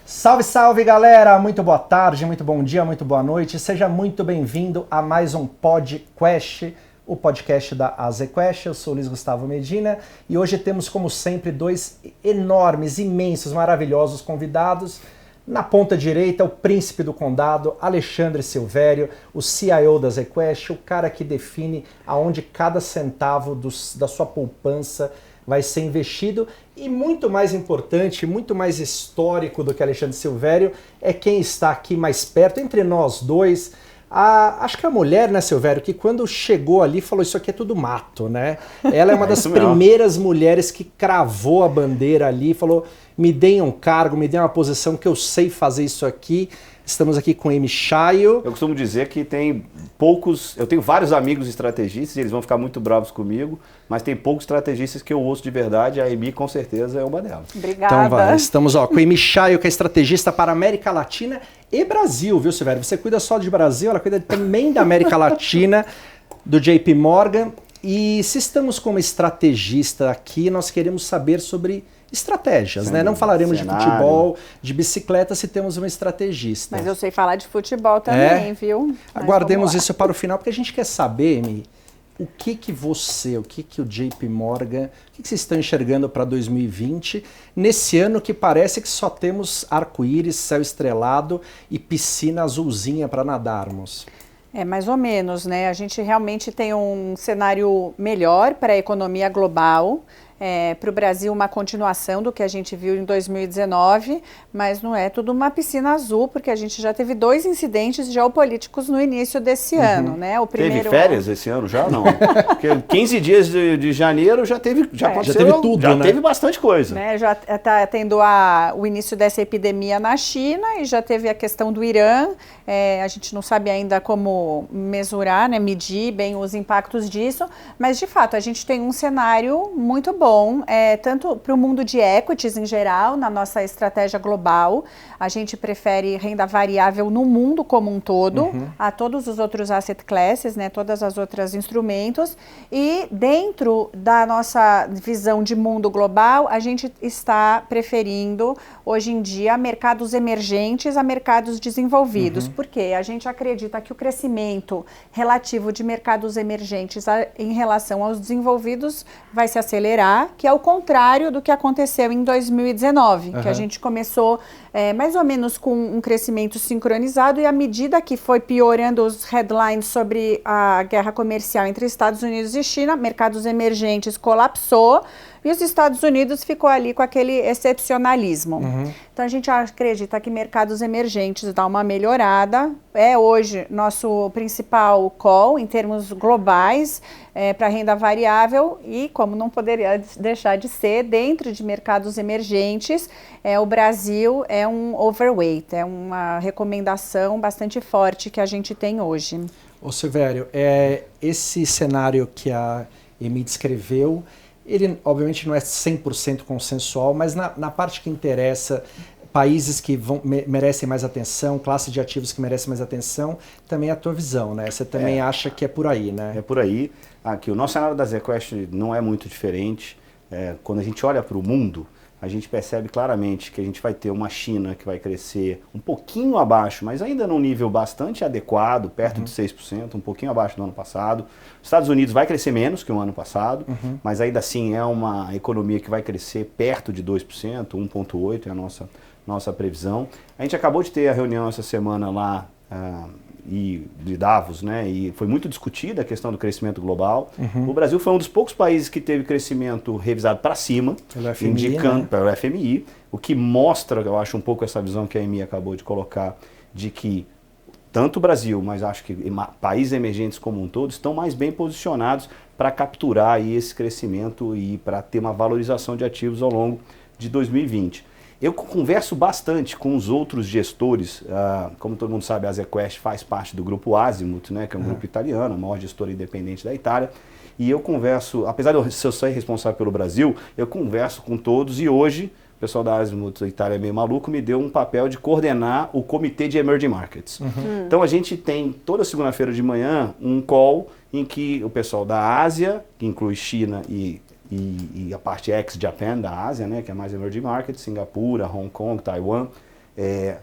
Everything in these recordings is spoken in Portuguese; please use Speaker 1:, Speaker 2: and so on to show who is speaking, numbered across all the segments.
Speaker 1: Salve, salve, galera! Muito boa tarde, muito bom dia, muito boa noite. Seja muito bem-vindo a mais um podcast, o podcast da AZQuest. Eu sou o Luiz Gustavo Medina e hoje temos, como sempre, dois enormes, imensos, maravilhosos convidados. Na ponta direita, o príncipe do condado, Alexandre Silvério, o CIO da AZQuest, o cara que define aonde cada centavo da sua poupança vai ser investido. E muito mais importante, muito mais histórico do que Alexandre Silvério é quem está aqui mais perto, entre nós dois. Acho que a mulher, né, Silvério, que quando chegou ali falou: isso aqui é tudo mato, né? Ela é uma das primeiras mulheres que cravou a bandeira ali, falou: me deem um cargo, me deem uma posição que eu sei fazer isso aqui. Estamos aqui com Amy Shayo.
Speaker 2: Eu costumo dizer que eu tenho vários amigos estrategistas, e eles vão ficar muito bravos comigo, mas tem poucos estrategistas que eu ouço de verdade, a Amy com certeza é uma delas.
Speaker 1: Obrigada. Então vai, estamos com a Amy Shayo, que é estrategista para América Latina e Brasil, viu, Silvério? Você cuida só de Brasil, ela cuida também da América Latina, do JP Morgan. E se estamos com uma estrategista aqui, nós queremos saber sobre estratégias, né? Não falaremos de futebol, de bicicleta, se temos uma estrategista.
Speaker 3: Mas eu sei falar de futebol também, viu?
Speaker 1: Aguardemos isso para o final, porque a gente quer saber, Amy, o que o JP Morgan, o que vocês estão enxergando para 2020, nesse ano que parece que só temos arco-íris, céu estrelado e piscina azulzinha para nadarmos?
Speaker 3: É, mais ou menos, né? A gente realmente tem um cenário melhor para a economia global. Para o Brasil, uma continuação do que a gente viu em 2019, mas não é tudo uma piscina azul, porque a gente já teve 2 incidentes geopolíticos no início desse ano, né? O primeiro...
Speaker 2: Teve férias esse ano já? Não. Porque 15 dias de janeiro já aconteceu,
Speaker 1: já teve tudo,
Speaker 2: já
Speaker 1: né?
Speaker 2: teve bastante coisa.
Speaker 3: Né? Já está tendo o início dessa epidemia na China e já teve a questão do Irã. A gente não sabe ainda como mesurar, né, medir bem os impactos disso, mas de fato a gente tem um cenário muito bom, tanto para o mundo de equities em geral, na nossa estratégia global. A gente prefere renda variável no mundo como um todo, a todos os outros asset classes, né, todas as outras instrumentos, e dentro da nossa visão de mundo global, a gente está preferindo hoje em dia mercados emergentes a mercados desenvolvidos. Por quê? A gente acredita que o crescimento relativo de mercados emergentes em relação aos desenvolvidos vai se acelerar, que é o contrário do que aconteceu em 2019, que a gente começou mais ou menos com um crescimento sincronizado, e à medida que foi piorando os headlines sobre a guerra comercial entre Estados Unidos e China, mercados emergentes colapsou, e os Estados Unidos ficou ali com aquele excepcionalismo. Então a gente acredita que mercados emergentes dão uma melhorada. É hoje nosso principal call em termos globais para renda variável, e como não poderia deixar de ser, dentro de mercados emergentes, o Brasil é um overweight, é uma recomendação bastante forte que a gente tem hoje.
Speaker 1: Ô Silvério, esse cenário que a Amy descreveu, ele obviamente não é 100% consensual, mas na parte que interessa, países que merecem mais atenção, classe de ativos que merecem mais atenção, também é a tua visão, né? Você também acha que é por aí, né?
Speaker 2: É por aí. Aqui, o nosso cenário da AZQuest não é muito diferente. Quando a gente olha para o mundo, a gente percebe claramente que a gente vai ter uma China que vai crescer um pouquinho abaixo, mas ainda num nível bastante adequado, perto de 6%, um pouquinho abaixo do ano passado. Os Estados Unidos vai crescer menos que o ano passado, mas ainda assim é uma economia que vai crescer perto de 2%, 1,8% é a nossa previsão. A gente acabou de ter a reunião essa semana lá de Davos, né? E foi muito discutida a questão do crescimento global. O Brasil foi um dos poucos países que teve crescimento revisado para cima,
Speaker 1: pelo FMI,
Speaker 2: indicando para o FMI, o que mostra, eu acho, um pouco essa visão que a Amy acabou de colocar, de que tanto o Brasil, mas acho que países emergentes como um todo, estão mais bem posicionados para capturar aí esse crescimento e para ter uma valorização de ativos ao longo de 2020. Eu converso bastante com os outros gestores, como todo mundo sabe, a AZQuest faz parte do grupo Azimut, né, que é um grupo italiano, a maior gestora independente da Itália, e eu converso, apesar de eu ser responsável pelo Brasil, eu converso com todos, e hoje o pessoal da Azimut da Itália é meio maluco, me deu um papel de coordenar o comitê de Emerging Markets. Então a gente tem toda segunda-feira de manhã um call em que o pessoal da Ásia, que inclui China e a parte ex-Japan da Ásia, né, que é mais Emerging Markets, Singapura, Hong Kong, Taiwan,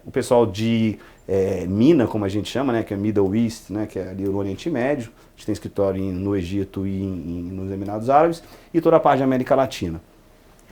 Speaker 2: O pessoal de MENA, como a gente chama, né, que é Middle East, né, que é ali o Oriente Médio, a gente tem escritório no Egito e nos Emirados Árabes, e toda a parte da América Latina,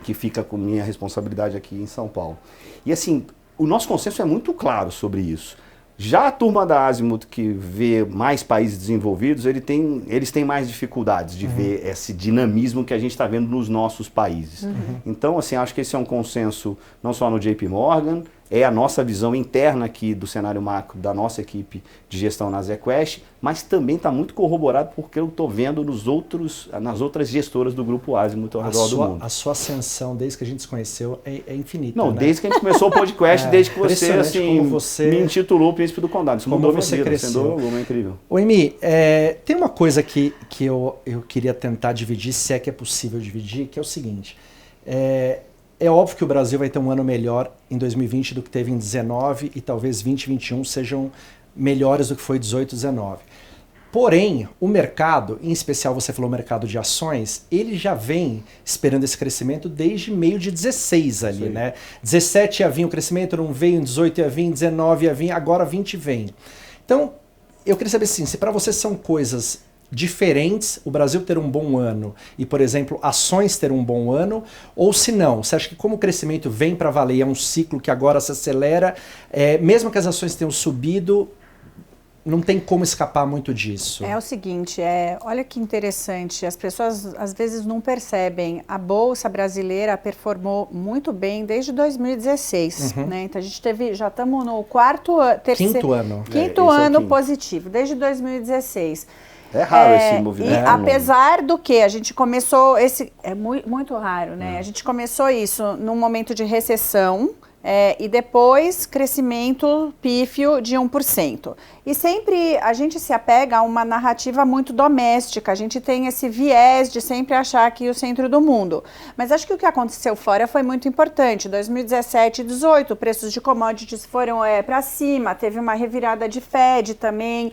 Speaker 2: que fica com minha responsabilidade aqui em São Paulo. E assim, o nosso consenso é muito claro sobre isso. Já a turma da Azimuth, que vê mais países desenvolvidos, eles têm mais dificuldades de ver esse dinamismo que a gente está vendo nos nossos países. Então, assim, acho que esse é um consenso não só no JP Morgan, é a nossa visão interna aqui do cenário macro da nossa equipe de gestão na ZQuest, mas também está muito corroborado porque eu estou vendo nas outras gestoras do Grupo Azimuth ao redor do mundo.
Speaker 1: A sua ascensão, desde que a gente se conheceu, é infinita.
Speaker 2: Não,
Speaker 1: né?
Speaker 2: desde que a gente começou o podcast, desde que você me intitulou Príncipe do Condado. Isso mudou minha vida, sendo incrível.
Speaker 1: Ô, Emi, tem uma coisa que eu queria tentar dividir, se é que é possível dividir, que é o seguinte. É óbvio que o Brasil vai ter um ano melhor em 2020 do que teve em 19 e talvez 20 e 21 sejam melhores do que foi 18 e 19. Porém, o mercado, em especial você falou o mercado de ações, ele já vem esperando esse crescimento desde meio de 16 ali, né? 17 ia vir o crescimento, não veio, em 18 ia vir, em 19 ia vir, agora 20 vem. Então, eu queria saber assim, se para você são coisas diferentes, o Brasil ter um bom ano e, por exemplo, ações ter um bom ano, ou se não, você acha que como o crescimento vem para valer, é um ciclo que agora se acelera, mesmo que as ações tenham subido, não tem como escapar muito disso.
Speaker 3: É o seguinte, olha que interessante, as pessoas às vezes não percebem, a Bolsa Brasileira performou muito bem desde 2016, né? Então a gente já estamos no quinto ano positivo, desde 2016.
Speaker 2: É raro esse movimento.
Speaker 3: E apesar do que a gente começou, muito raro, né? A gente começou isso num momento de recessão, e depois crescimento pífio de 1%. E sempre a gente se apega a uma narrativa muito doméstica, a gente tem esse viés de sempre achar aqui o centro do mundo. Mas acho que o que aconteceu fora foi muito importante. 2017 e 2018, preços de commodities foram para cima, teve uma revirada de Fed também.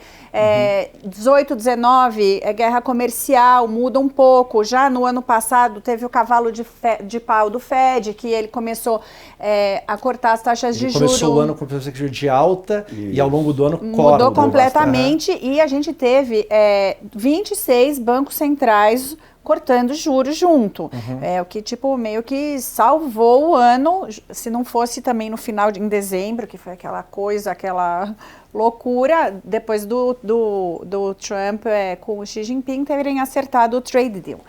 Speaker 3: 18, 19, guerra comercial, muda um pouco. Já no ano passado teve o cavalo de pau do Fed, que ele começou a cortar as taxas de juros.
Speaker 1: Começou o ano com a perspectiva de alta e ao longo do ano
Speaker 3: mudou completamente e a gente teve 26 bancos centrais cortando juros junto. O que meio que salvou o ano, se não fosse também no final em dezembro, que foi aquela loucura, depois do Trump com o Xi Jinping terem acertado o trade deal.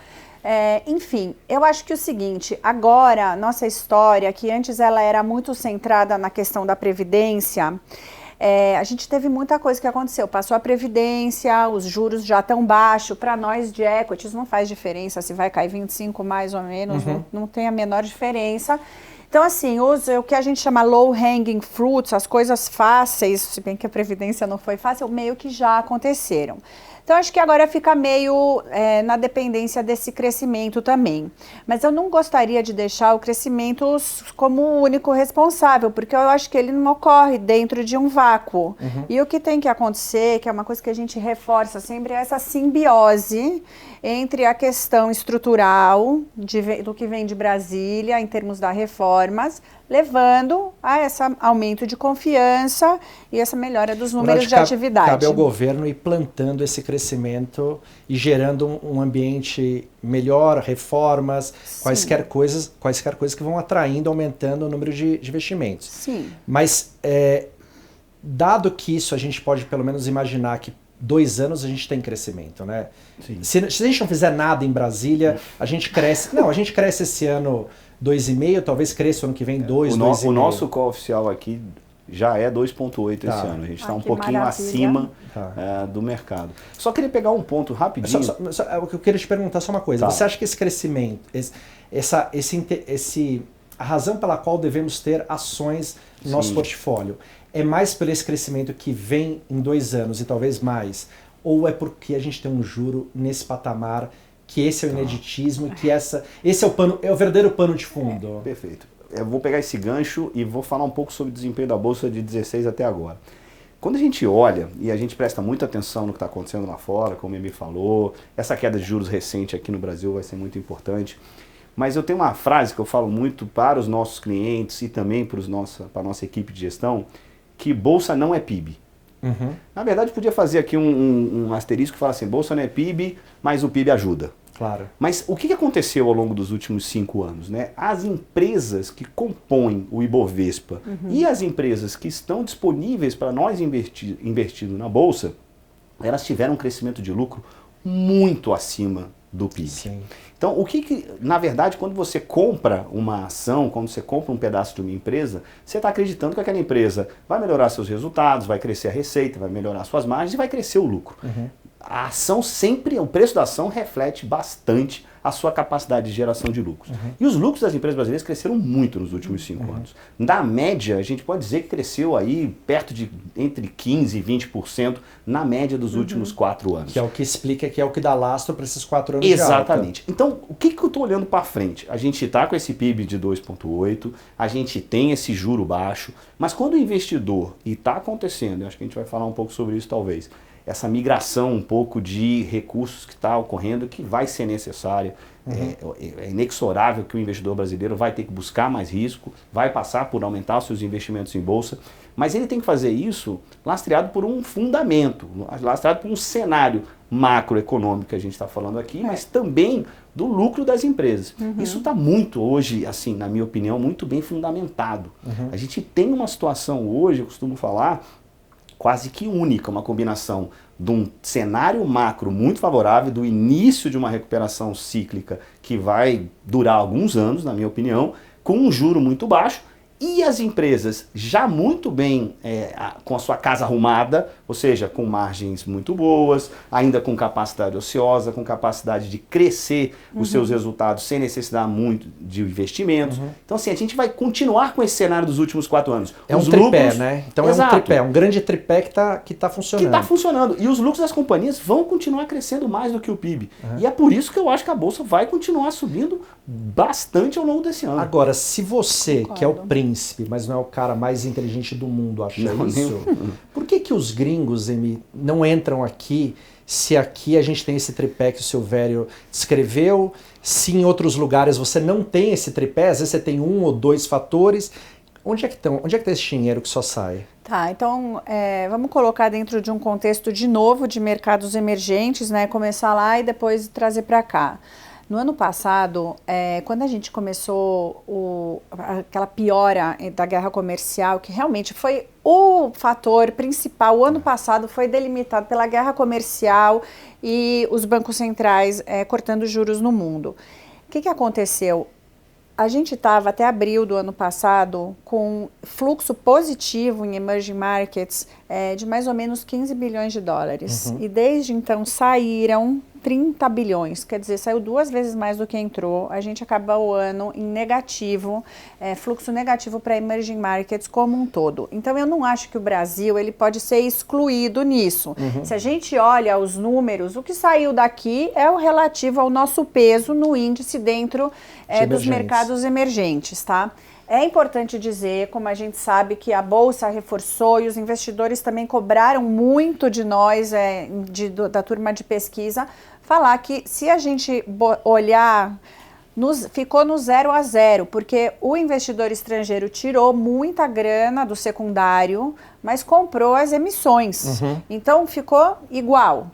Speaker 3: Enfim, eu acho que o seguinte, agora, nossa história, que antes ela era muito centrada na questão da previdência, a gente teve muita coisa que aconteceu. Passou a Previdência, os juros já estão baixos. Para nós de equities não faz diferença se vai cair 25 mais ou menos, não tem a menor diferença. Então, assim, o que a gente chama low hanging fruits, as coisas fáceis, se bem que a Previdência não foi fácil, meio que já aconteceram. Então, acho que agora fica meio na dependência desse crescimento também. Mas eu não gostaria de deixar o crescimento como o único responsável, porque eu acho que ele não ocorre dentro de um vácuo. E o que tem que acontecer, que é uma coisa que a gente reforça sempre, é essa simbiose entre a questão estrutural do que vem de Brasília, em termos das reformas, levando a esse aumento de confiança e essa melhora dos números de atividade.
Speaker 1: Cabe ao governo ir plantando esse crescimento e gerando um ambiente melhor, reformas, quaisquer coisas que vão atraindo, aumentando o número de investimentos.
Speaker 3: Sim.
Speaker 1: Mas, dado que isso a gente pode pelo menos imaginar que 2 anos a gente tem crescimento, né? Se a gente não fizer nada em Brasília, a gente cresce. Não, a gente cresce esse ano 2,5, talvez cresça o ano que vem 2, 2,5.
Speaker 2: O nosso call oficial aqui já é 2,8 esse ano. A gente está um pouquinho acima do mercado. Só queria pegar um ponto rapidinho.
Speaker 1: O que eu queria te perguntar só uma coisa. Você acha que esse crescimento, a razão pela qual devemos ter ações no nosso portfólio é mais pelo esse crescimento que vem em 2 anos e talvez mais? Ou é porque a gente tem um juro nesse patamar que esse é o ineditismo e que esse é o verdadeiro pano de fundo?
Speaker 2: Perfeito. Eu vou pegar esse gancho e vou falar um pouco sobre o desempenho da Bolsa de 16 até agora. Quando a gente olha e a gente presta muita atenção no que está acontecendo lá fora, como o Emi falou, essa queda de juros recente aqui no Brasil vai ser muito importante. Mas eu tenho uma frase que eu falo muito para os nossos clientes e também para a nossa equipe de gestão, que bolsa não é PIB.
Speaker 1: Uhum.
Speaker 2: Na verdade, podia fazer aqui um asterisco que fala assim, bolsa não é PIB, mas o PIB ajuda.
Speaker 1: Claro.
Speaker 2: Mas o que aconteceu ao longo dos últimos 5 anos? Né? As empresas que compõem o Ibovespa e as empresas que estão disponíveis para nós investindo na bolsa, elas tiveram um crescimento de lucro muito acima do PIB.
Speaker 1: Sim.
Speaker 2: Então, na verdade, quando você compra uma ação, quando você compra um pedaço de uma empresa, você está acreditando que aquela empresa vai melhorar seus resultados, vai crescer a receita, vai melhorar suas margens e vai crescer o lucro. A ação sempre, o preço da ação reflete bastante a sua capacidade de geração de lucros. E os lucros das empresas brasileiras cresceram muito nos últimos 5 anos. Na média, a gente pode dizer que cresceu aí perto de entre 15% e 20% na média dos últimos 4 anos.
Speaker 1: Que é o que explica, que é o que dá lastro para esses 4 anos
Speaker 2: Exatamente.
Speaker 1: de alta.
Speaker 2: Então, o que eu estou olhando para frente? A gente está com esse PIB de 2,8, a gente tem esse juro baixo, mas quando o investidor, e está acontecendo, eu acho que a gente vai falar um pouco sobre isso talvez, essa migração um pouco de recursos que está ocorrendo, que vai ser necessária. É inexorável que o investidor brasileiro vai ter que buscar mais risco, vai passar por aumentar os seus investimentos em bolsa, mas ele tem que fazer isso lastreado por um fundamento, lastreado por um cenário macroeconômico que a gente está falando aqui, mas também do lucro das empresas. Isso está muito hoje, assim, na minha opinião, muito bem fundamentado. A gente tem uma situação hoje, eu costumo falar, quase que única, uma combinação de um cenário macro muito favorável, do início de uma recuperação cíclica que vai durar alguns anos, na minha opinião, com um juro muito baixo, e as empresas já muito bem com a sua casa arrumada, ou seja, com margens muito boas, ainda com capacidade ociosa, com capacidade de crescer os seus resultados sem necessitar muito de investimentos. Então, assim, a gente vai continuar com esse cenário dos últimos 4 anos.
Speaker 1: É um tripé, né? Então
Speaker 2: Exato.
Speaker 1: É um tripé, um grande tripé que tá funcionando.
Speaker 2: Que está funcionando. E os lucros das companhias vão continuar crescendo mais do que o PIB. E é por isso que eu acho que a Bolsa vai continuar subindo bastante ao longo desse ano.
Speaker 1: Agora, se você, que é o príncipe, mas não é o cara mais inteligente do mundo, acha isso, por que os gringos, não entram aqui, se aqui a gente tem esse tripé que o Silvério descreveu, se em outros lugares você não tem esse tripé, às vezes você tem 1 ou 2 fatores, onde é que está esse dinheiro que só sai?
Speaker 3: Tá, então vamos colocar dentro de um contexto de novo de mercados emergentes, né? Começar lá e depois trazer para cá. No ano passado, quando a gente começou aquela piora da guerra comercial, que realmente foi o fator principal, o ano passado foi delimitado pela guerra comercial e os bancos centrais cortando juros no mundo. O que aconteceu? A gente estava até abril do ano passado com fluxo positivo em emerging markets de mais ou menos 15 bilhões de dólares. E desde então saíram 30 bilhões, quer dizer, saiu 2 vezes mais do que entrou. A gente acaba o ano em negativo, fluxo negativo para emerging markets como um todo. Então eu não acho que o Brasil ele pode ser excluído nisso. Se a gente olha os números, o que saiu daqui é o relativo ao nosso peso no índice dentro dos mercados emergentes, tá? É importante dizer, como a gente sabe, que a Bolsa reforçou e os investidores também cobraram muito de nós, da turma de pesquisa, falar que se a gente olhar, ficou no 0 a 0, porque o investidor estrangeiro tirou muita grana do secundário, mas comprou as emissões. Então ficou igual.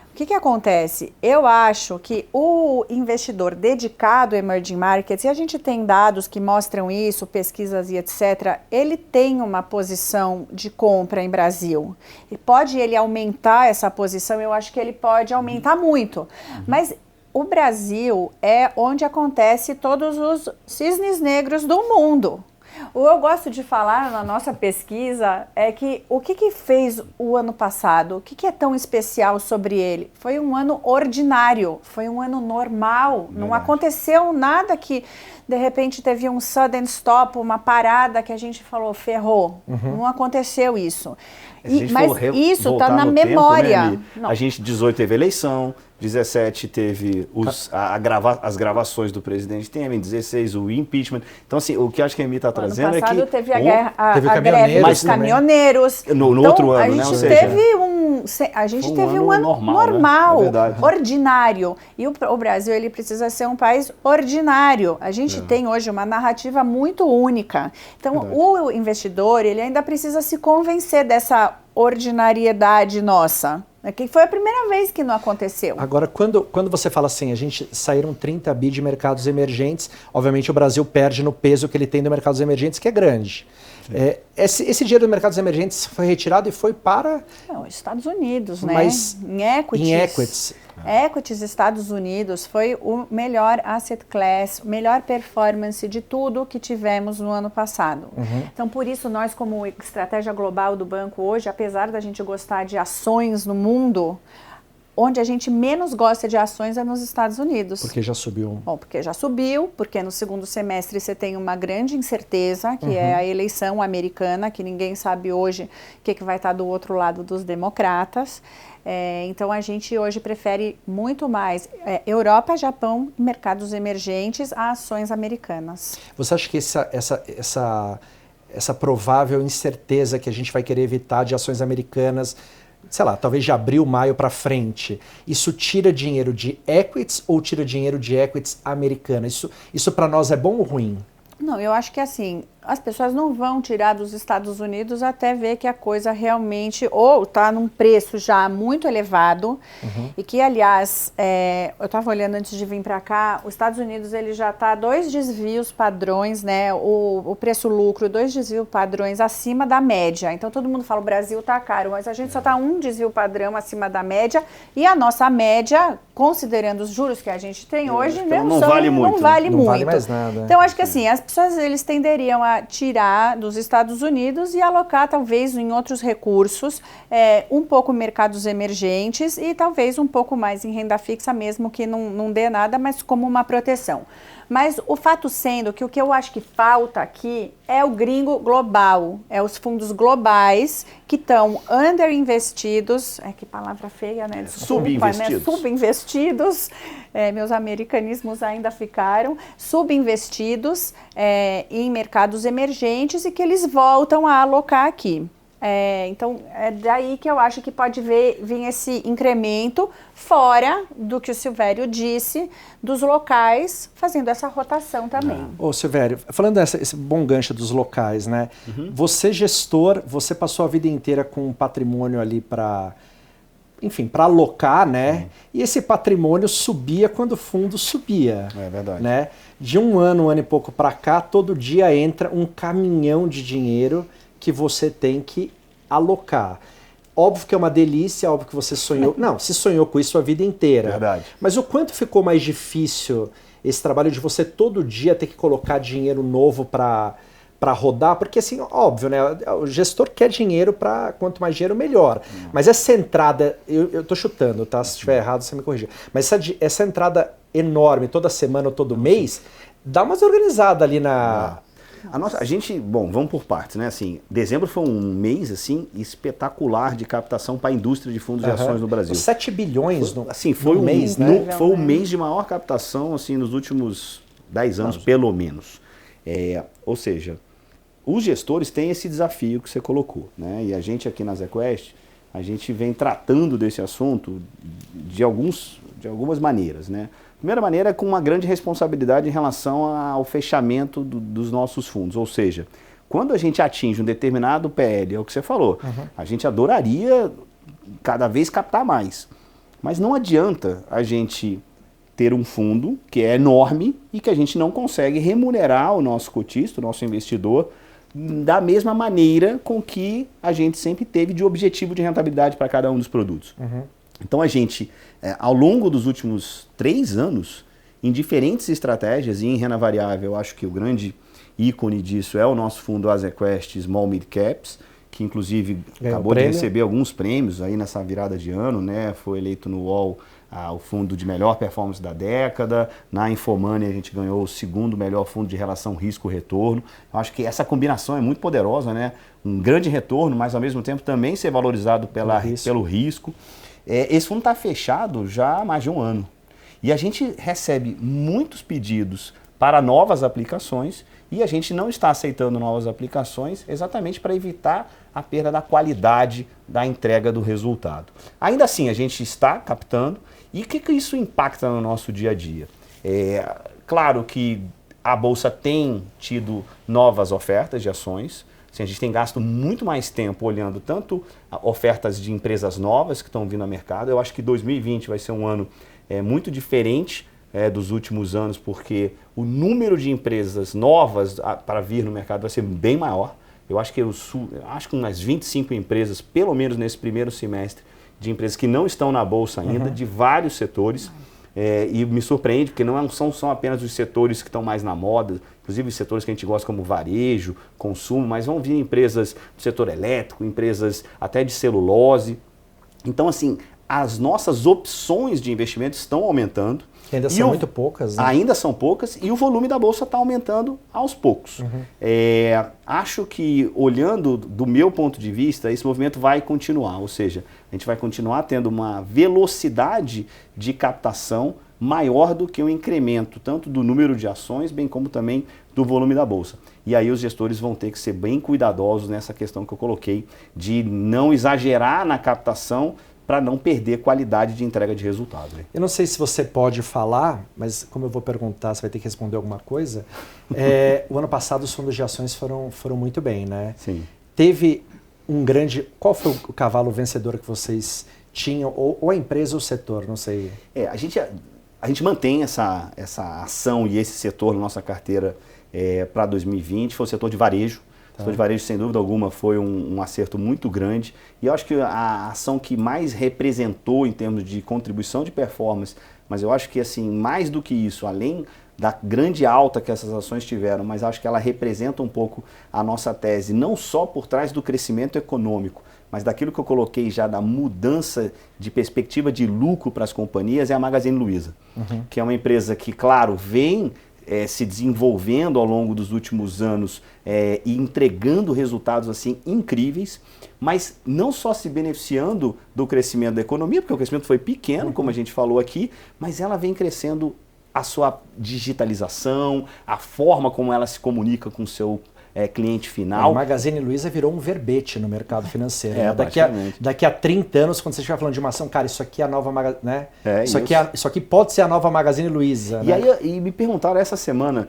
Speaker 3: O que acontece? Eu acho que o investidor dedicado a emerging markets, e a gente tem dados que mostram isso, pesquisas e etc., ele tem uma posição de compra em Brasil. E pode ele aumentar essa posição? Eu acho que ele pode aumentar muito. Mas o Brasil é onde acontece todos os cisnes negros do mundo. O que eu gosto de falar na nossa pesquisa é que o que fez o ano passado, o que é tão especial sobre ele? Foi um ano ordinário, foi um ano normal, verdade. Não aconteceu nada que de repente teve um sudden stop, uma parada que a gente falou, ferrou, não aconteceu isso. Mas isso está na memória.
Speaker 2: Tempo, né, a gente, 18 teve eleição, 17 teve as gravações do presidente Temer, 16 o impeachment. Então, assim, o que eu acho que a Emi está trazendo é que...
Speaker 3: No passado teve a greve dos caminhoneiros.
Speaker 2: No
Speaker 3: então,
Speaker 2: outro ano,
Speaker 3: a gente teve um ano normal,
Speaker 2: né?
Speaker 3: ordinário. E o Brasil, ele precisa ser um país ordinário. A gente tem hoje uma narrativa muito única. Então, o investidor, ele ainda precisa se convencer dessa ordinariedade nossa. Que foi a primeira vez que não aconteceu.
Speaker 1: Agora, quando você fala assim, a gente saíram 30 bi de mercados emergentes, obviamente o Brasil perde no peso que ele tem do mercados emergentes, que é grande. Esse dinheiro dos mercados emergentes foi retirado e foi para...
Speaker 3: Não, Estados Unidos, né?
Speaker 1: Mas
Speaker 3: em equities.
Speaker 1: Em equities.
Speaker 3: Equities Estados Unidos foi o melhor asset class, melhor performance de tudo que tivemos no ano passado. Então, por isso, nós como estratégia global do banco hoje, apesar da gente gostar de ações no mundo, onde a gente menos gosta de ações é nos Estados Unidos.
Speaker 1: Porque já subiu.
Speaker 3: Bom, porque já subiu, porque no segundo semestre você tem uma grande incerteza, que é a eleição americana, que ninguém sabe hoje o que vai estar do outro lado dos democratas. Então, a gente hoje prefere muito mais Europa, Japão, mercados emergentes a ações americanas.
Speaker 1: Você acha que essa provável incerteza que a gente vai querer evitar de ações americanas, sei lá, talvez de abril, maio para frente, isso tira dinheiro de equities ou tira dinheiro de equities americanas? Isso para nós é bom ou ruim?
Speaker 3: Não, eu acho que assim, as pessoas não vão tirar dos Estados Unidos até ver que a coisa realmente ou está num preço já muito elevado e que, aliás, eu estava olhando antes de vir para cá, os Estados Unidos ele já está 2 desvios padrões, né, o preço-lucro, 2 desvios padrões acima da média. Então, todo mundo fala o Brasil está caro, mas a gente só está 1 desvio padrão acima da média e a nossa média, considerando os juros que a gente tem hoje,
Speaker 2: não vale muito.
Speaker 3: Não vale muito.
Speaker 1: Não vale mais nada.
Speaker 3: Então, acho que assim, as pessoas eles tenderiam a tirar dos Estados Unidos e alocar talvez em outros recursos, um pouco em mercados emergentes e talvez um pouco mais em renda fixa mesmo que não dê nada, mas como uma proteção. Mas o fato sendo que o que eu acho que falta aqui é o gringo global, os fundos globais que estão underinvestidos, que palavra feia, né? Desculpa,
Speaker 2: subinvestidos.
Speaker 3: Né? Subinvestidos, meus americanismos ainda ficaram, subinvestidos em mercados emergentes e que eles voltam a alocar aqui. Então, é daí que eu acho que pode vir esse incremento, fora do que o Silvério disse, dos locais fazendo essa rotação também.
Speaker 1: Ô Silvério, falando esse bom gancho dos locais, né? Você gestor, você passou a vida inteira com um patrimônio ali para alocar, né? E esse patrimônio subia quando o fundo subia.
Speaker 2: É verdade.
Speaker 1: Né? De um ano e pouco para cá, todo dia entra um caminhão de dinheiro que você tem que alocar. Óbvio que é uma delícia, óbvio que você sonhou... Não, se sonhou com isso a vida inteira.
Speaker 2: Verdade.
Speaker 1: Mas o quanto ficou mais difícil esse trabalho de você todo dia ter que colocar dinheiro novo para rodar? Porque assim, óbvio, né? O gestor quer dinheiro para quanto mais dinheiro, melhor. Mas essa entrada... Eu tô chutando, tá? Se estiver errado, você me corrija. Mas essa entrada enorme, toda semana ou todo mês, dá umas organizadas ali na...
Speaker 2: A gente, bom, vamos por partes, né? Assim, dezembro foi um mês assim espetacular de captação para a indústria de fundos de ações no Brasil.
Speaker 1: 7 bilhões
Speaker 2: foi
Speaker 1: um mês, né?
Speaker 2: Foi o mês de maior captação assim nos últimos 10 anos, pelo menos. Ou seja, os gestores têm esse desafio que você colocou, né? E a gente aqui na ZQuest, a gente vem tratando desse assunto de algumas maneiras, né? Primeira maneira é com uma grande responsabilidade em relação ao fechamento dos nossos fundos, ou seja, quando a gente atinge um determinado PL, é o que você falou, a gente adoraria cada vez captar mais, mas não adianta a gente ter um fundo que é enorme e que a gente não consegue remunerar o nosso cotista, o nosso investidor, da mesma maneira com que a gente sempre teve de objetivo de rentabilidade para cada um dos produtos. Então a gente, ao longo dos últimos 3 anos, em diferentes estratégias e em renda variável, eu acho que o grande ícone disso é o nosso fundo ZQuest Small Mid Caps, que inclusive
Speaker 1: Ganhou
Speaker 2: acabou de
Speaker 1: prêmio.
Speaker 2: receber alguns prêmios aí nessa virada de ano, né? Foi eleito no UOL o fundo de melhor performance da década. Na Infomoney a gente ganhou o segundo melhor fundo de relação risco-retorno. Eu acho que essa combinação é muito poderosa, né? Um grande retorno, mas ao mesmo tempo também ser valorizado pelo risco. Esse fundo está fechado já há mais de um ano. E a gente recebe muitos pedidos para novas aplicações e a gente não está aceitando novas aplicações exatamente para evitar a perda da qualidade da entrega do resultado. Ainda assim, a gente está captando. E o que isso impacta no nosso dia a dia? Claro que a Bolsa tem tido novas ofertas de ações. Assim, a gente tem gasto muito mais tempo olhando tanto ofertas de empresas novas que estão vindo ao mercado. Eu acho que 2020 vai ser um ano muito diferente dos últimos anos, porque o número de empresas novas para vir no mercado vai ser bem maior. Eu acho que umas 25 empresas, pelo menos nesse primeiro semestre, de empresas que não estão na Bolsa ainda, de vários setores. E me surpreende, porque não são apenas os setores que estão mais na moda, inclusive os setores que a gente gosta como varejo, consumo, mas vão vir empresas do setor elétrico, empresas até de celulose. Então, assim, as nossas opções de investimento estão aumentando.
Speaker 1: Que ainda são muito poucas, né?
Speaker 2: Ainda são poucas e o volume da Bolsa está aumentando aos poucos. Acho que, olhando do meu ponto de vista, esse movimento vai continuar, ou seja, a gente vai continuar tendo uma velocidade de captação maior do que o incremento, tanto do número de ações, bem como também do volume da Bolsa. E aí os gestores vão ter que ser bem cuidadosos nessa questão que eu coloquei, de não exagerar na captação, para não perder qualidade de entrega de resultado. Né?
Speaker 1: Eu não sei se você pode falar, mas como eu vou perguntar, você vai ter que responder alguma coisa. O ano passado os fundos de ações foram muito bem, né?
Speaker 2: Sim.
Speaker 1: Teve um grande... Qual foi o cavalo vencedor que vocês tinham? Ou a empresa ou o setor, não sei.
Speaker 2: A gente mantém essa ação e esse setor na nossa carteira para 2020. Foi o setor de varejo. O setor de varejo, sem dúvida alguma, foi um acerto muito grande. E eu acho que a ação que mais representou em termos de contribuição de performance, mas eu acho que, assim, mais do que isso, além da grande alta que essas ações tiveram, mas acho que ela representa um pouco a nossa tese, não só por trás do crescimento econômico, mas daquilo que eu coloquei já da mudança de perspectiva de lucro para as companhias, é a Magazine Luiza, que é uma empresa que, claro, vem se desenvolvendo ao longo dos últimos anos e entregando resultados assim incríveis, mas não só se beneficiando do crescimento da economia, porque o crescimento foi pequeno, como a gente falou aqui, mas ela vem crescendo a sua digitalização, a forma como ela se comunica com o seu cliente final.
Speaker 1: A Magazine Luiza virou um verbete no mercado financeiro. Né?
Speaker 2: Praticamente.
Speaker 1: Daqui a 30 anos, quando você estiver falando de uma ação, cara, isso aqui é a nova Magazine, né? Isso aqui pode ser a nova Magazine Luiza.
Speaker 2: E
Speaker 1: né?
Speaker 2: aí me perguntaram essa semana,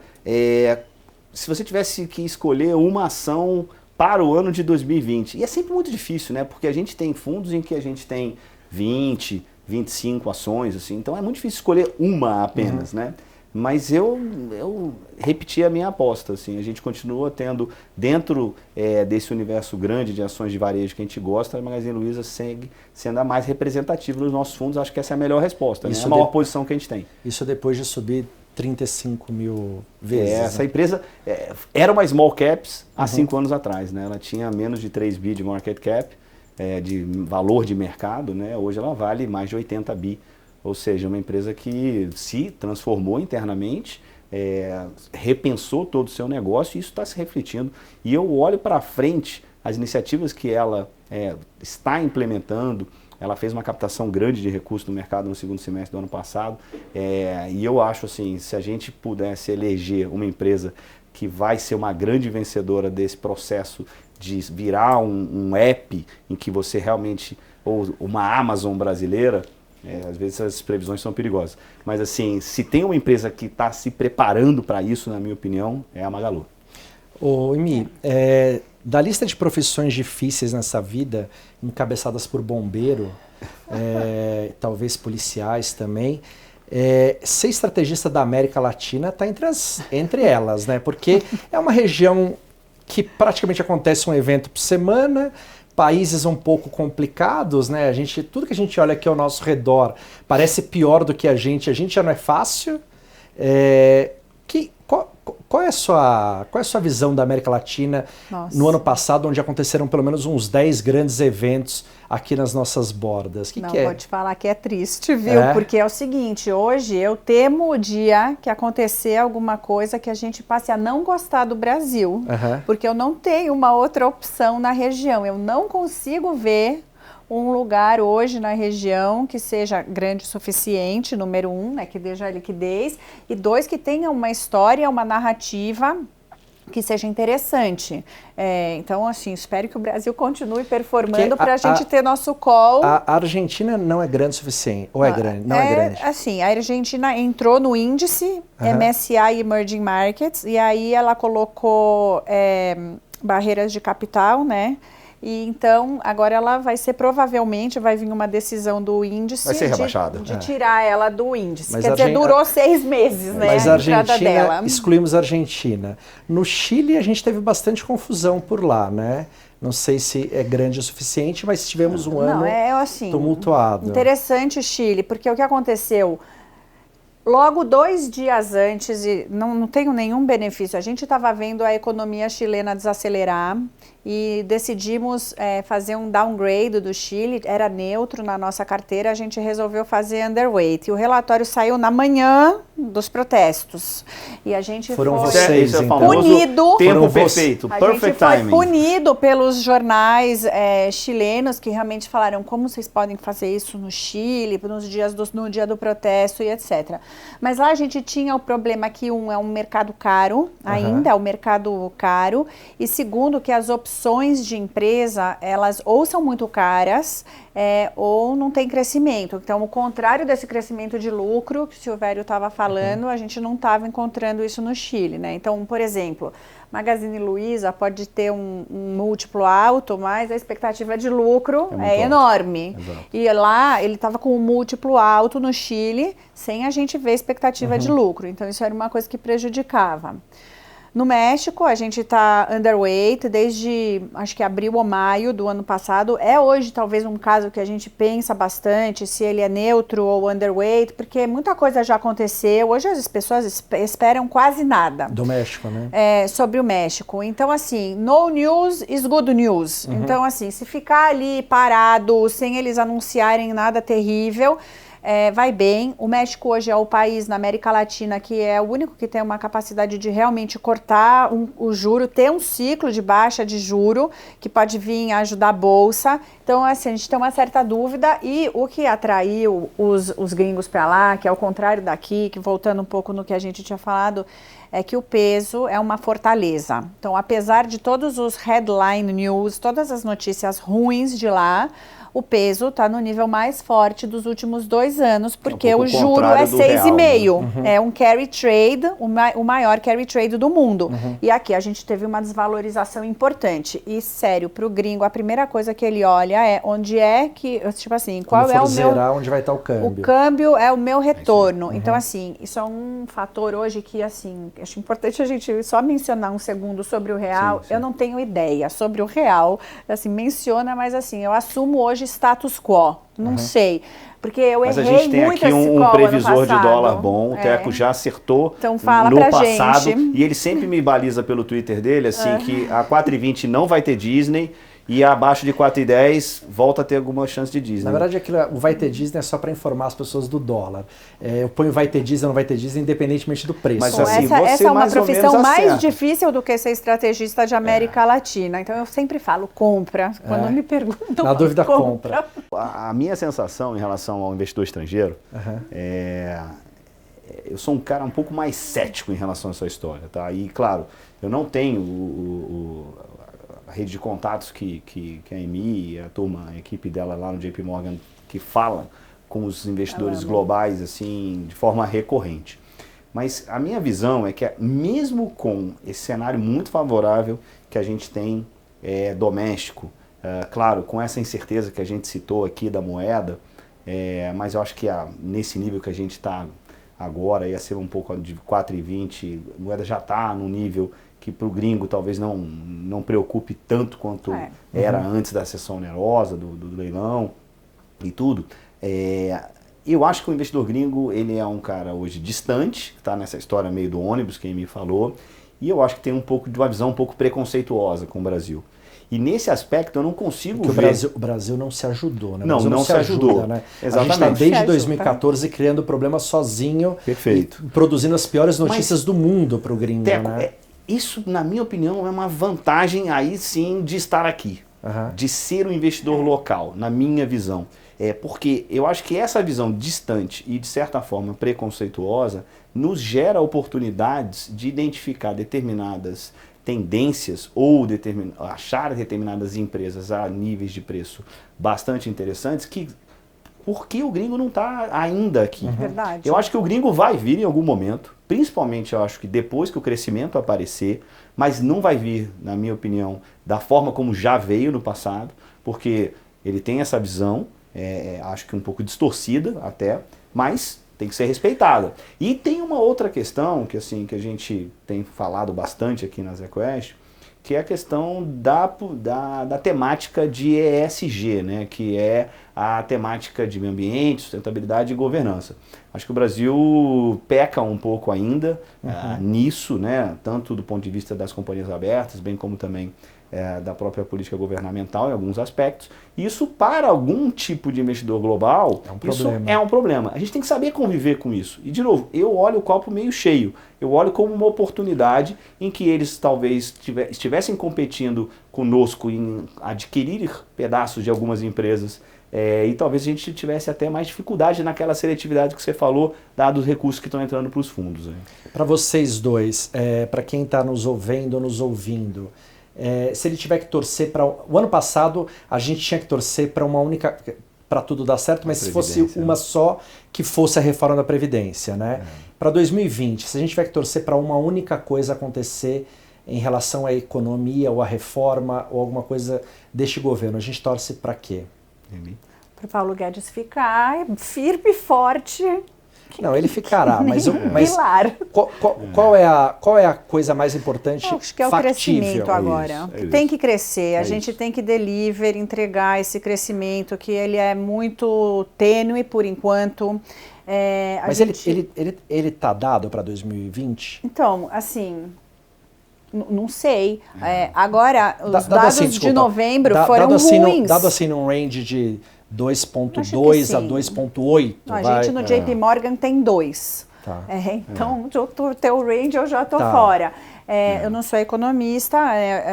Speaker 2: se você tivesse que escolher uma ação para o ano de 2020. E é sempre muito difícil, né? Porque a gente tem fundos em que a gente tem 20, 25 ações, assim. Então é muito difícil escolher uma apenas, né? Mas eu repeti a minha aposta, assim, a gente continua tendo, dentro desse universo grande de ações de varejo que a gente gosta, a Magazine Luiza segue sendo a mais representativa dos nossos fundos. Acho que essa é a melhor resposta, né? É a maior posição que a gente tem.
Speaker 1: Isso depois de subir 35 mil vezes.
Speaker 2: Essa empresa era uma small caps há 5 anos atrás, né? Ela tinha menos de 3 bi de market cap, de valor de mercado, né? Hoje ela vale mais de 80 bi. Ou seja, uma empresa que se transformou internamente, repensou todo o seu negócio e isso está se refletindo. E eu olho para frente as iniciativas que ela está implementando. Ela fez uma captação grande de recursos no mercado no segundo semestre do ano passado. E eu acho assim, se a gente pudesse eleger uma empresa que vai ser uma grande vencedora desse processo de virar um app em que você realmente, ou uma Amazon brasileira, às vezes as previsões são perigosas. Mas assim, se tem uma empresa que está se preparando para isso, na minha opinião, é a Magalu.
Speaker 1: Ô, Imi, da lista de profissões difíceis nessa vida, encabeçadas por bombeiro, talvez policiais também, ser estrategista da América Latina está entre elas, né? Porque é uma região que praticamente acontece um evento por semana, países um pouco complicados, né? Tudo que a gente olha aqui ao nosso redor parece pior do que a gente já não é fácil. Qual é a sua visão da América Latina no ano passado, onde aconteceram pelo menos uns 10 grandes eventos aqui nas nossas bordas?
Speaker 3: Não,
Speaker 1: que é?
Speaker 3: Vou te falar que é triste, viu? Porque é o seguinte, hoje eu temo o dia que acontecer alguma coisa que a gente passe a não gostar do Brasil, porque eu não tenho uma outra opção na região. Eu não consigo ver um lugar hoje na região que seja grande o suficiente, número 1, né, que dê já liquidez, e 2, que tenha uma história, uma narrativa que seja interessante. Então, assim, espero que o Brasil continue performando para a gente ter nosso call.
Speaker 1: A Argentina não é grande o suficiente, ou é grande? Não é grande.
Speaker 3: Assim, a Argentina entrou no índice MSCI Emerging Markets, e aí ela colocou barreiras de capital, né? E então, agora ela provavelmente vai vir uma decisão do índice
Speaker 2: vai ser rebaixada.
Speaker 3: de tirar ela do índice.
Speaker 1: Mas
Speaker 3: Quer dizer, durou 6 meses, né?
Speaker 1: Mas
Speaker 3: a entrada dela.
Speaker 1: Excluímos a Argentina. No Chile a gente teve bastante confusão por lá, né? Não sei se é grande o suficiente, mas tivemos um ano tumultuado.
Speaker 3: Interessante o Chile, porque o que aconteceu... Logo 2 dias antes, e não tenho nenhum benefício, a gente estava vendo a economia chilena desacelerar e decidimos fazer um downgrade do Chile, era neutro na nossa carteira, a gente resolveu fazer underweight. E o relatório saiu na manhã dos protestos. E a gente foi
Speaker 2: punido. Tempo perfeito, perfect timing.
Speaker 3: A gente foi punido pelos jornais chilenos que realmente falaram como vocês podem fazer isso no Chile, no dia do protesto e etc. Mas lá a gente tinha o problema que é um mercado caro, ainda é um mercado caro, e segundo que as opções de empresa, elas ou são muito caras ou não tem crescimento. Então, o contrário desse crescimento de lucro que o Silvério estava falando, a gente não estava encontrando isso no Chile, né? Então, por exemplo, Magazine Luiza pode ter um múltiplo alto, mas a expectativa de lucro é enorme.
Speaker 2: Exato.
Speaker 3: E lá, ele estava com um múltiplo alto no Chile, sem a gente ver expectativa de lucro. Então, isso era uma coisa que prejudicava. No México, a gente está underweight desde, acho que abril ou maio do ano passado. É hoje talvez um caso que a gente pensa bastante se ele é neutro ou underweight, porque muita coisa já aconteceu. Hoje as pessoas esperam quase nada.
Speaker 1: Do México, né?
Speaker 3: Sobre o México. Então, assim, no news is good news. Então, assim, se ficar ali parado, sem eles anunciarem nada terrível... vai bem. O México hoje é o país na América Latina que é o único que tem uma capacidade de realmente cortar o juro, ter um ciclo de baixa de juro que pode vir a ajudar a Bolsa. Então, assim, a gente tem uma certa dúvida e o que atraiu os gringos para lá, que é o contrário daqui, que voltando um pouco no que a gente tinha falado, é que o peso é uma fortaleza. Então, apesar de todos os headline news, todas as notícias ruins de lá, o peso está no nível mais forte dos últimos 2 anos, porque o juro é 6,5. É um carry trade, o maior carry trade do mundo. E aqui a gente teve uma desvalorização importante. E sério, para o gringo, a primeira coisa que ele olha é onde é que, tipo assim, qual é o meu...
Speaker 1: onde vai estar o câmbio.
Speaker 3: O câmbio é o meu retorno. Então, assim, isso é um fator hoje que, assim, acho importante a gente só mencionar um segundo sobre o real. Sim. Eu não tenho ideia sobre o real. Assim, menciona, mas assim, eu assumo hoje status quo, não sei, porque eu errei muito esse call. Mas a gente tem aqui
Speaker 2: um previsor de dólar bom, o Teco já acertou
Speaker 3: então fala
Speaker 2: no
Speaker 3: pra
Speaker 2: passado,
Speaker 3: gente.
Speaker 2: E ele sempre me baliza pelo Twitter dele, assim, que a 4,20 não vai ter Disney, e abaixo de 4,10 volta a ter alguma chance de Disney.
Speaker 1: Na verdade, o vai ter Disney é só para informar as pessoas do dólar. Eu ponho vai ter Disney ou não vai ter Disney, independentemente do preço.
Speaker 2: Mas assim,
Speaker 3: essa é uma profissão mais
Speaker 2: acerta.
Speaker 3: difícil do que ser estrategista de América Latina. Então, eu sempre falo, compra. Quando me perguntam,
Speaker 1: na dúvida, compra.
Speaker 2: A minha sensação em relação ao investidor estrangeiro eu sou um cara um pouco mais cético em relação a essa história, tá? E, claro, eu não tenho a rede de contatos que a Emi, a equipe dela lá no JP Morgan, que fala com os investidores globais assim de forma recorrente. Mas a minha visão é que mesmo com esse cenário muito favorável que a gente tem doméstico, claro, com essa incerteza que a gente citou aqui da moeda, mas eu acho que nesse nível que a gente está agora, ia ser um pouco de 4,20, a moeda já está no nível que para o gringo talvez não preocupe tanto quanto era antes da sessão onerosa, do leilão e tudo. eu acho que o investidor gringo, ele é um cara hoje distante, está nessa história meio do ônibus, quem me falou, e eu acho que tem um pouco de uma visão um pouco preconceituosa com o Brasil. E nesse aspecto eu não consigo ver...
Speaker 1: O Brasil não se ajudou, né?
Speaker 2: Não se ajudou.
Speaker 1: Né?
Speaker 2: Exatamente.
Speaker 1: A gente está desde 2014 criando problema sozinho.
Speaker 2: Perfeito.
Speaker 1: E produzindo as piores notícias do mundo para o gringo,
Speaker 2: Teco,
Speaker 1: né?
Speaker 2: Isso, na minha opinião, é uma vantagem aí sim de estar aqui. De ser um investidor local, na minha visão. Porque eu acho que essa visão distante e, de certa forma, preconceituosa, nos gera oportunidades de identificar determinadas tendências ou achar determinadas empresas a níveis de preço bastante interessantes, porque o gringo não está ainda aqui.
Speaker 3: Verdade.
Speaker 2: Eu acho que o gringo vai vir em algum momento, principalmente eu acho que depois que o crescimento aparecer, mas não vai vir, na minha opinião, da forma como já veio no passado, porque ele tem essa visão, acho que um pouco distorcida até, mas tem que ser respeitada. E tem uma outra questão que, assim, que a gente tem falado bastante aqui na ZQuest, que é a questão da temática de ESG, né, que é a temática de meio ambiente, sustentabilidade e governança. Acho que o Brasil peca um pouco ainda nisso, né, tanto do ponto de vista das companhias abertas, bem como também da própria política governamental em alguns aspectos. Isso, para algum tipo de investidor global, é um problema. A gente tem que saber conviver com isso. E, de novo, eu olho o copo meio cheio. Eu olho como uma oportunidade em que eles talvez estivessem competindo conosco em adquirir pedaços de algumas empresas e talvez a gente tivesse até mais dificuldade naquela seletividade que você falou, dados os recursos que estão entrando para os fundos.
Speaker 1: Para vocês dois, para quem está nos ouvindo, se ele tiver que torcer para... O ano passado a gente tinha que torcer para uma única... para tudo dar certo, mas se fosse uma só, que fosse a reforma da Previdência, né? Para 2020, se a gente tiver que torcer para uma única coisa acontecer em relação à economia ou à reforma ou alguma coisa deste governo, a gente torce para quê?
Speaker 3: Para o Paulo Guedes ficar firme e forte.
Speaker 1: Não, ele ficará, mas qual é a coisa mais importante?
Speaker 3: Eu acho que é o crescimento agora. Tem que crescer, a gente tem que entregar esse crescimento, que ele é muito tênue por enquanto.
Speaker 1: Mas ele tá dado para 2020?
Speaker 3: Então, assim, não sei. Agora, os dados de novembro foram ruins.
Speaker 1: Dado assim num range de 2.2 a 2.8.
Speaker 3: A gente no JP Morgan tem 2.
Speaker 1: Tá.
Speaker 3: Então, o teu range eu já estou fora. Eu não sou economista,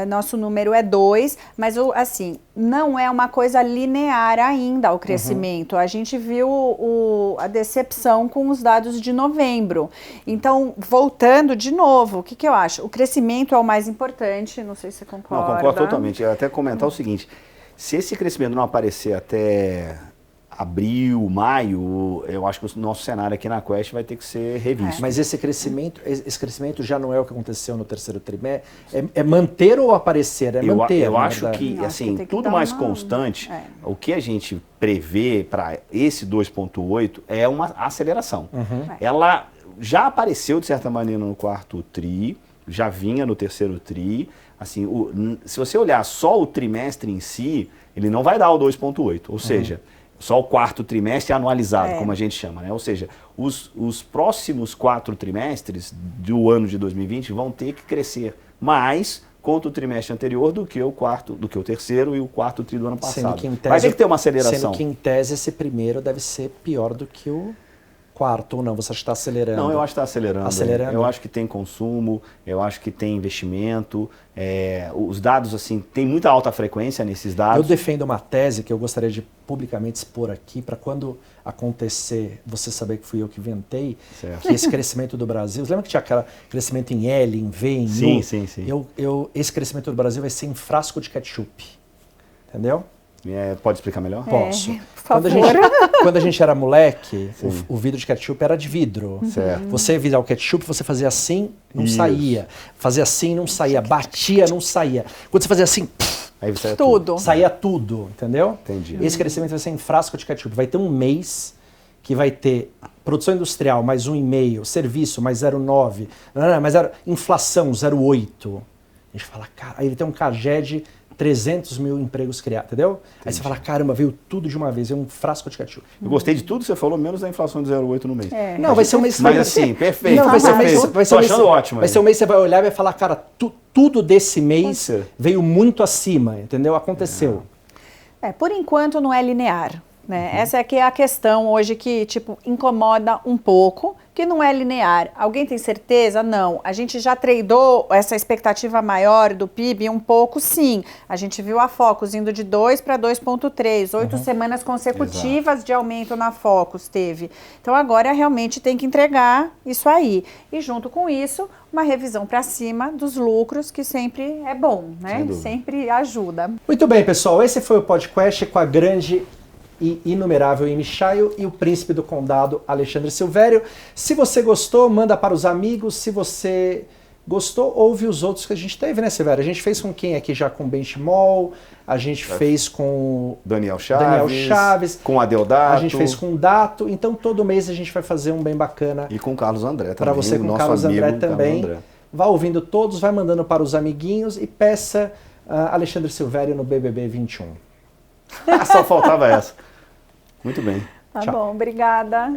Speaker 3: nosso número é 2, mas assim, não é uma coisa linear ainda o crescimento. A gente viu a decepção com os dados de novembro. Então, voltando de novo, o que eu acho? O crescimento é o mais importante, não sei se você concorda.
Speaker 2: Não, concordo totalmente. Eu ia até comentar o seguinte, se esse crescimento não aparecer até abril, maio, eu acho que o nosso cenário aqui na Quest vai ter que ser revisto.
Speaker 1: Mas esse crescimento já não é o que aconteceu no terceiro trimestre? É manter ou aparecer? Manter.
Speaker 2: Eu acho que, assim, tudo mais constante, o que a gente prevê para esse 2.8 é uma aceleração. Ela já apareceu, de certa maneira, no quarto tri, já vinha no terceiro tri. Assim, se você olhar só o trimestre em si, ele não vai dar o 2.8, ou seja, só o quarto trimestre anualizado, como a gente chama, né? Ou seja, os próximos 4 trimestres do ano de 2020 vão ter que crescer mais contra o trimestre anterior do que o terceiro e o quarto tri do ano passado. Vai ter que ter uma aceleração.
Speaker 1: Sendo que, em tese, esse primeiro deve ser pior do que o quarto, ou não? Você acha que está acelerando?
Speaker 2: Não, eu acho que está acelerando. Eu acho que tem consumo, eu acho que tem investimento. Os dados, assim, tem muita alta frequência nesses dados.
Speaker 1: Eu defendo uma tese que eu gostaria de publicamente expor aqui, para quando acontecer, você saber que fui eu que inventei, que esse crescimento do Brasil... Você lembra que tinha aquele crescimento em L, em V, em U?
Speaker 2: Sim.
Speaker 1: Esse crescimento do Brasil vai ser em frasco de ketchup. Entendeu?
Speaker 2: Pode explicar melhor?
Speaker 1: Posso.
Speaker 3: Por favor.
Speaker 1: Quando a gente era moleque, o vidro de ketchup era de vidro.
Speaker 2: Certo.
Speaker 1: Você virar o ketchup, você fazia assim, não saía. Fazia assim, não saía. Batia, não saía. Quando você fazia assim,
Speaker 2: aí saía
Speaker 3: tudo.
Speaker 1: Saía tudo, entendeu?
Speaker 2: Entendi.
Speaker 1: Esse crescimento vai ser em frasco de ketchup. Vai ter um mês que vai ter produção industrial mais 1,5, serviço mais 0,9, inflação 0,8. A gente fala, cara, aí ele tem um CAGED 300 mil empregos criados, entendeu? Aí você fala, caramba, veio tudo de uma vez, veio um frasco de ketchup.
Speaker 2: Eu gostei de tudo que você falou, menos da inflação de 0,8 no mês.
Speaker 1: Não, vai ser um mês...
Speaker 2: Mas assim, perfeito.
Speaker 1: Não, vai ser um mês...
Speaker 2: Tô achando ótimo.
Speaker 1: Vai ser um mês que você vai olhar e vai falar, cara, tudo desse mês veio muito acima, entendeu? Aconteceu.
Speaker 3: Por enquanto não é linear. Né? Essa aqui é a questão hoje que tipo, incomoda um pouco, que não é linear. Alguém tem certeza? Não. A gente já tradou essa expectativa maior do PIB um pouco, sim. A gente viu a Focus indo de 2 para 2,3, 8 semanas consecutivas de aumento na Focus teve. Então agora realmente tem que entregar isso aí. E junto com isso, uma revisão para cima dos lucros, que sempre é bom, né? Sempre ajuda.
Speaker 1: Muito bem, pessoal. Esse foi o podcast com a grande e inumerável Amy Shail e o príncipe do condado Alexandre Silvério. Se você gostou, manda para os amigos. Se você gostou, ouve os outros que a gente teve, né, Silvério? A gente fez com quem aqui já? Com Benchimol, a gente fez com
Speaker 2: Daniel Chaves, com Adeodato,
Speaker 1: a gente fez com o Dato. Então todo mês a gente vai fazer um bem bacana.
Speaker 2: E com o Carlos André também.
Speaker 1: Para você, com o Carlos André também. Vá ouvindo todos, vai mandando para os amiguinhos e peça Alexandre Silvério no BBB 21.
Speaker 2: Só faltava essa. Muito bem.
Speaker 3: Tá bom, obrigada.